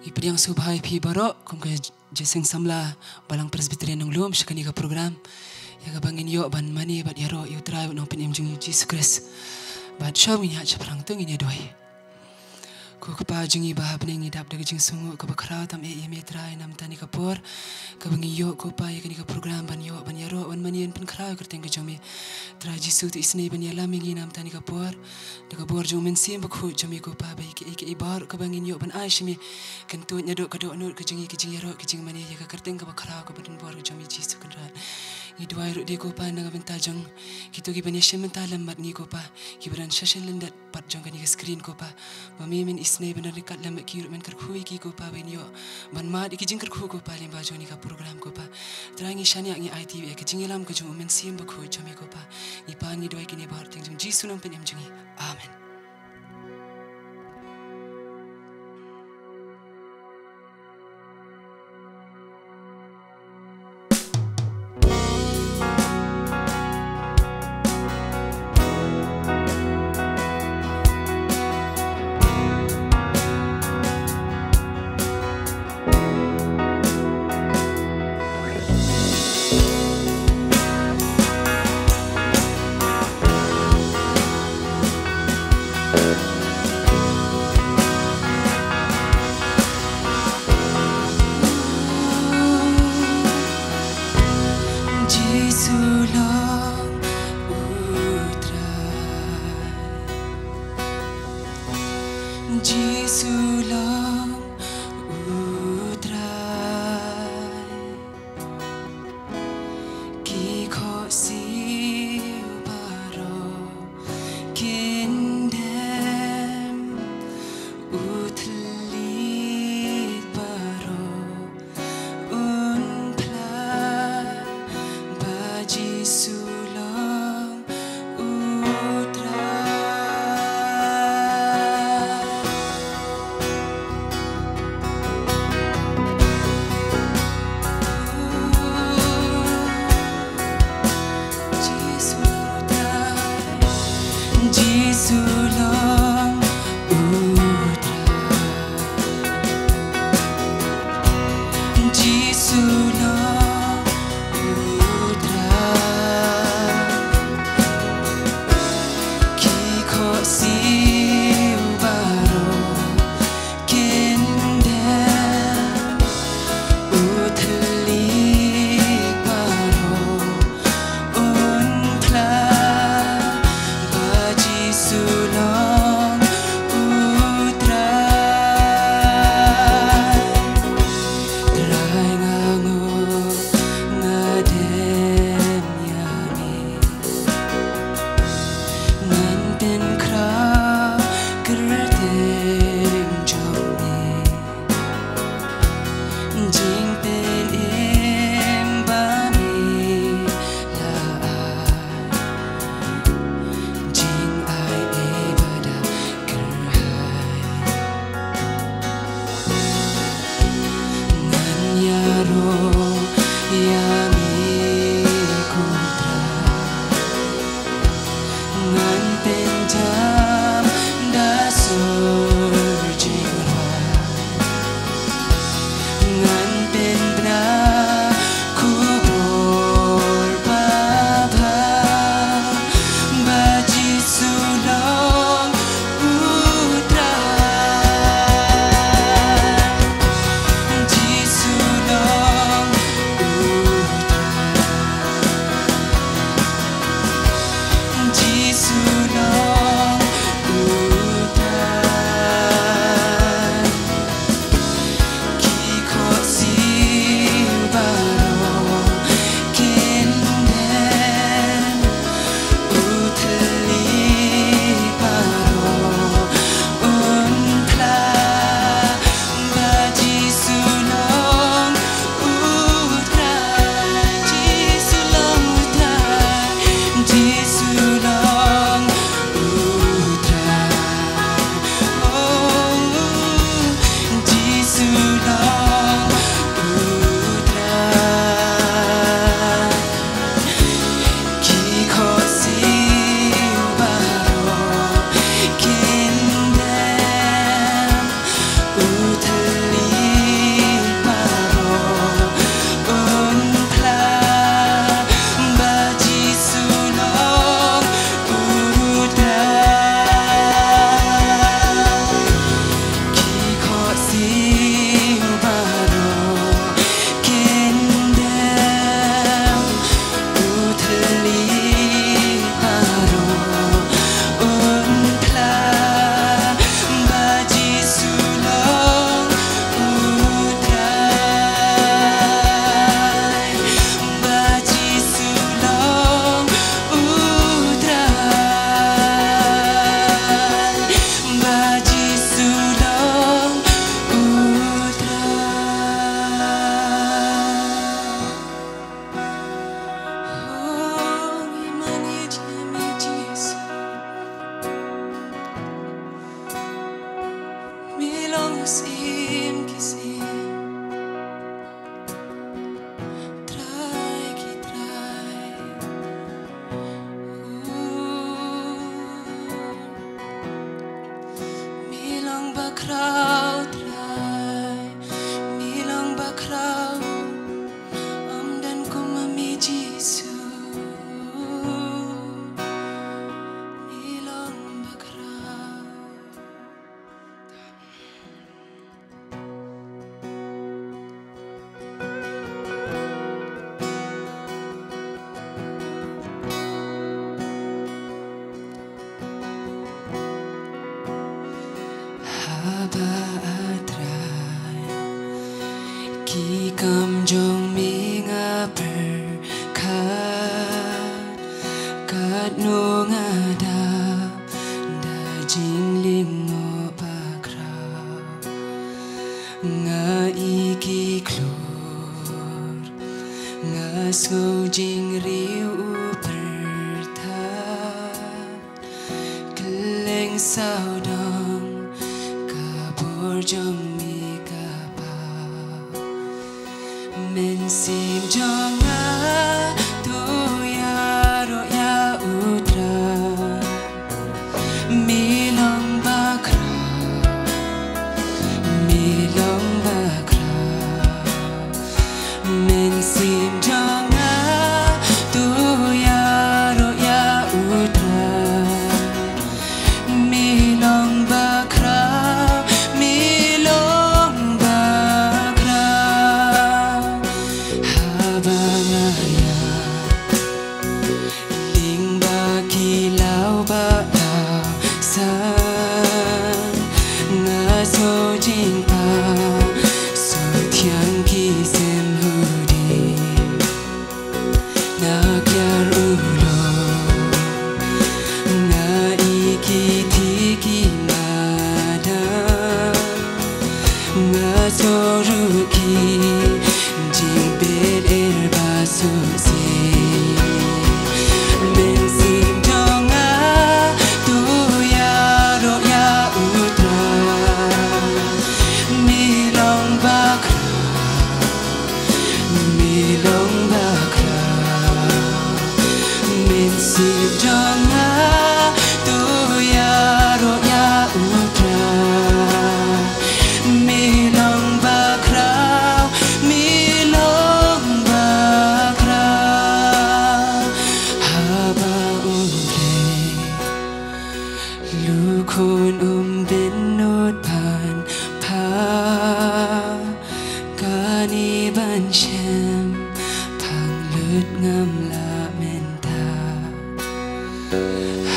Ipadiang subhay pi baroh kum ke jeseng samla balang presbyterian ng lum shakani ka program ya ka bangin yo ban mani bat Iaroh U Trai U Nongpynim U Jisu khrist bat shawin ya chaprang tung ini doi ko kapa jingi ba bening idap daga jing sungu ka bakra tam U Trai nam tani kapor ka bangi yo ko pa ya kani ka program ban yo ban Iaroh ban mani pen khra ka teng ka jami Trai Jisu tu isni ban yala mingi nam tani kapor daga bor jong mynsiem bakhu jami ko pa ba ki bar ka bangin yo ban ai shimi kan tu nyadok ka do nur ka jingi Jingiaroh Jingmane ya ka kerteng ka bakra ka ban bor ka jami Jisu kan ra ni duai ru de ko pa na bynta jong kitu gi ban shim ta lambat ni ko pa gibran shashan lendat pat jong kan screen ko pa mami min isne ban rikat lam ki ru men kyrkhu ki ko pa ben yo ban ma di ki jingkyrkhu ko pa limba joni ka program ko pa trangi shania ngi iaphi ka jingilam ka jong mynsiem bakhu jami ko pa ni pa ni duai ki ni bar teng jong Jisu Nongpynim jingi amen. Kikam jong minga perkat kat no ngada da jingling ngo bakra nga iki klor nga so jing riu pertat keleng sao dong kabor jong mynsiem jong tu Iaroh ya U Trai milong bakra mynsiem jong tu Iaroh ya U Trai milong bakra mynsiem phang lut ngam la bynta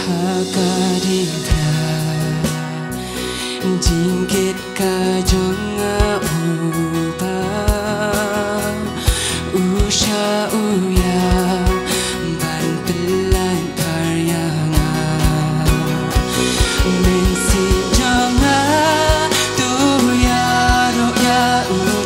hakadi pra jingkit ka jong upa usha uya ban pelan karyanga mynsiem jong tu Iaroh ya U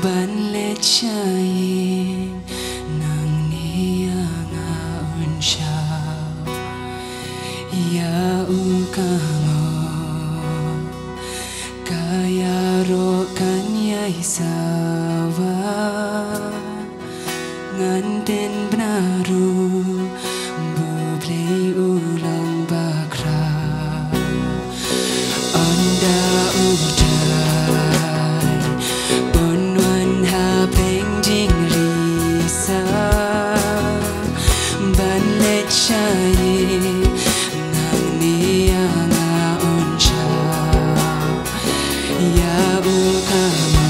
ban let shayin nang nianga unshao ya ukamo Iaroh kan yai sawa nganten benaru bu Blei ulang bakra onda U Trai unwan ha peng jing risa ban let shayin nang nianga unshao ya ukamo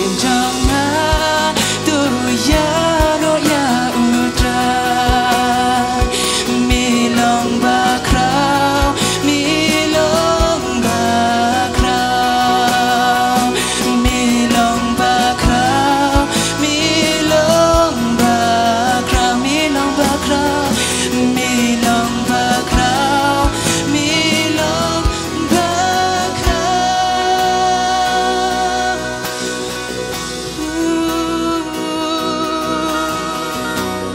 jong tu Iaroh ya U Trai milong bakrau milong bakrau milong bakrau milong bakrau milong bakrau milong bakrau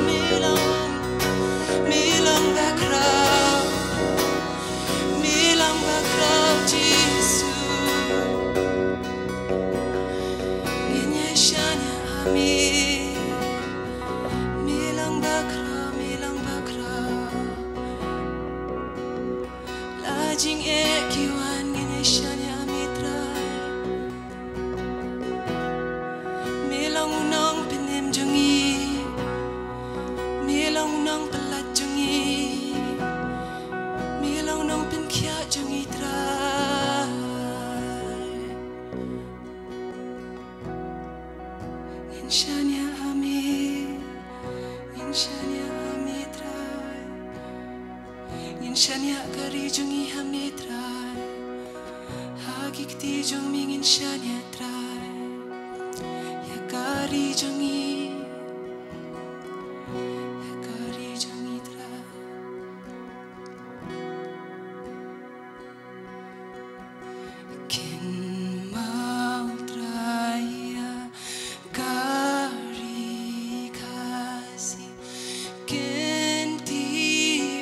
milong milong bakrau milong bakrau Jisu Ngin shanya ami milong bakrau la jingai kiwan ngin shanya ami trai milong U Nongpynim jongi milong U Nongpelat jongi milong U Nongpynkya jongi trai ngin shanya ami trai ngin shanya kari jongi ami trai hagikti jong ngin shanya trai ya kari jongi trai kin mau trai ya kari kasih kin ti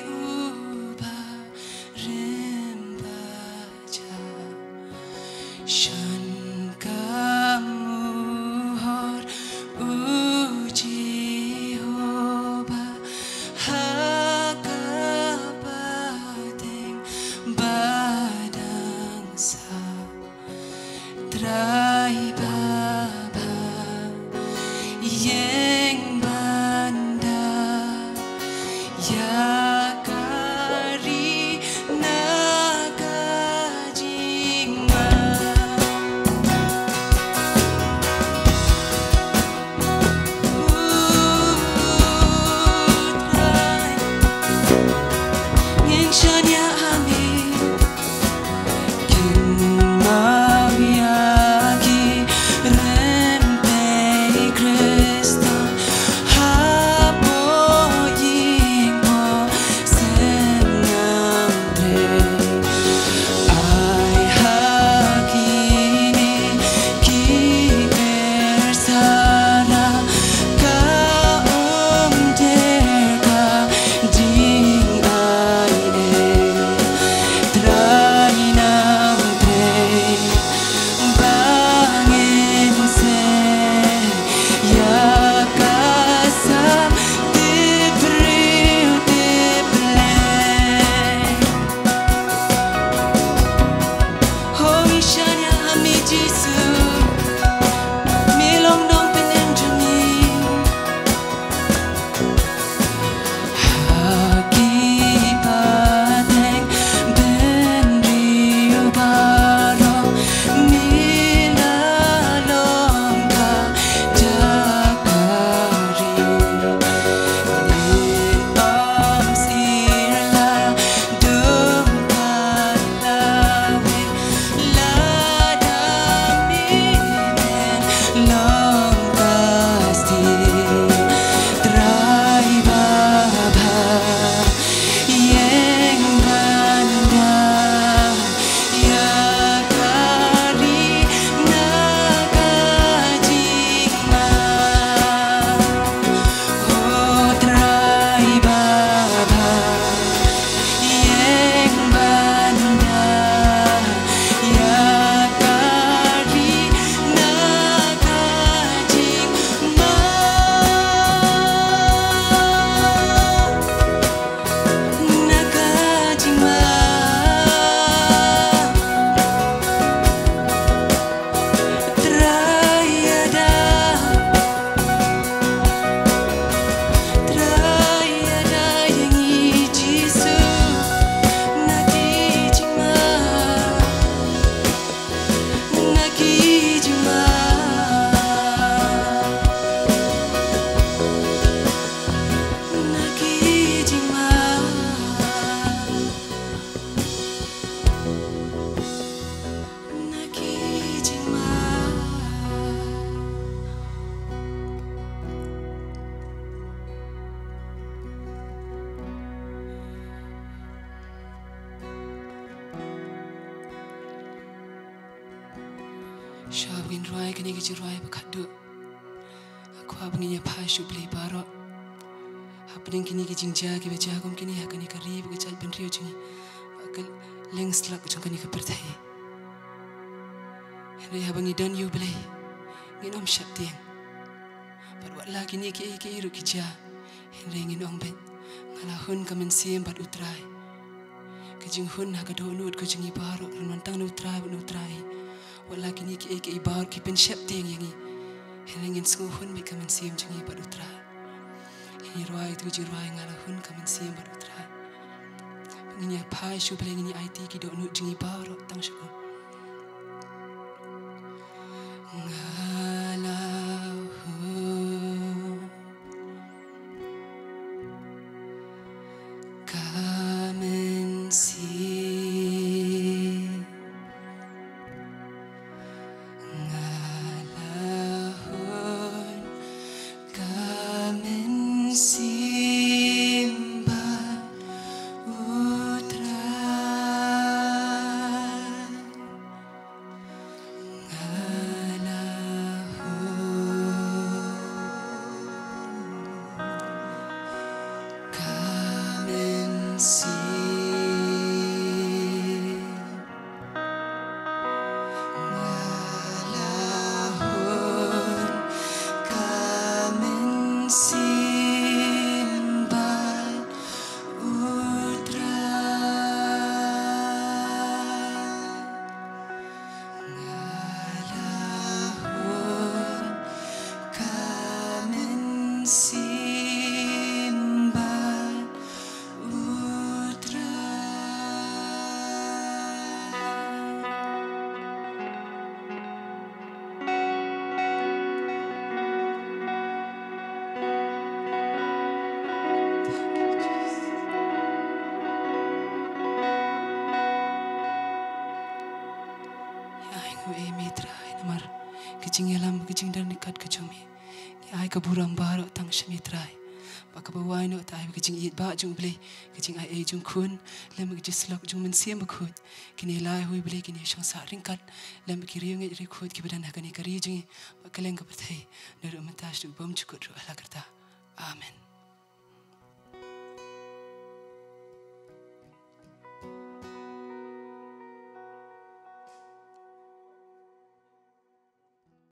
ubah rembaja shan kamu hor uji hoba hakapating badang sa trai baba yeng banda ya kari naga jingai Trai ngin shanya ami kin mau yagi rempei khrist hapo yingmo senang tre ai hakini ki bersara ka derka jingai trai nam tre bangin se ya kasam tibriu tiblei Holy shanya ami Jisu milong Nongpynim jongi hakipateng benriu baroh milalong ka jakari om sirla dum kalawin ladamimen long pasti trai baba yeng banda ya kari naga jingai oh trai baba yeng banda ya kari naga win roi kani ke roi bakadu aku abangin ya pashu Blei baroh happening kini ke jingja ke baca agam kini hakani kari baca benrio jingi bakal lengs lak jong kani ke pertai henry abangi dan you Blei ngin om shat tiang bat wat la kini ke iru kija henry ngin ong ben ngalahun ka mynsiem bat U Trai ke jing hun ha ka do nut ko jingi baroh ran tang U Trai wat la kini ke ibar ki pen shat tiang yangi henry ngin sku hun me ka mynsiem jingi bat U Trai Iaroh itu jirai ngalahun ka mynsiem bat U Trai ngin ya pai shu Blei ngin IT ki do nut jingi baroh tang shu Jingialam kejing dan dekat kejumi. Ai kaburang baroh tang shim U Trai. Baka bawai no tai kejing iat ba jong Blei kejing ai jong kun lem kejing slok jong mynsiem bakut. Kini lai hui Blei kini shang sa ringkat lem kiri ngeit rikut ki badan hakani kari jingi bakaleng ka pertai. Naru mentas du bom cukut ru ala kerta. Amen.